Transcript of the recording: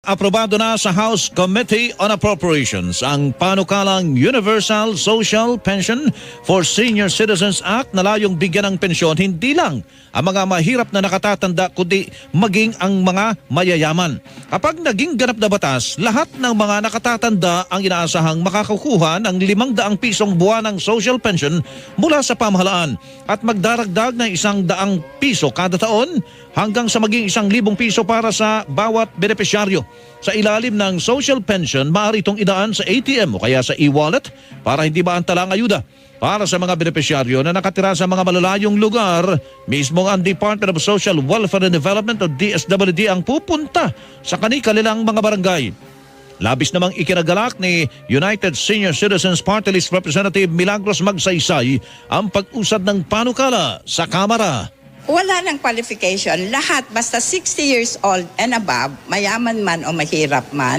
Aprobado na sa House Committee on Appropriations ang panukalang Universal Social Pension for Senior Citizens Act na layong bigyan ng pensyon hindi lang ang mga mahirap na nakatatanda kundi maging ang mga mayayaman. Kapag naging ganap na batas, lahat ng mga nakatatanda ang inaasahang makakakuha ng 500 pisong buwan ng social pension mula sa pamahalaan at magdaragdag ng 100 piso kada taon hanggang sa maging 1,000 piso para sa bawat benepisyaryo. Sa ilalim ng social pension, maaari itong idaan sa ATM o kaya sa e-wallet para hindi maantala ang ayuda. Para sa mga benepisyaryo na nakatira sa mga malalayong lugar, mismo ang Department of Social Welfare and Development o DSWD ang pupunta sa kanilang mga barangay. Labis namang ikinagalak ni United Senior Citizens Party List Representative Milagros Magsaysay ang pag-usad ng panukala sa Kamara. Wala ng qualification. Lahat, basta 60 years old and above, mayaman man o mahirap man,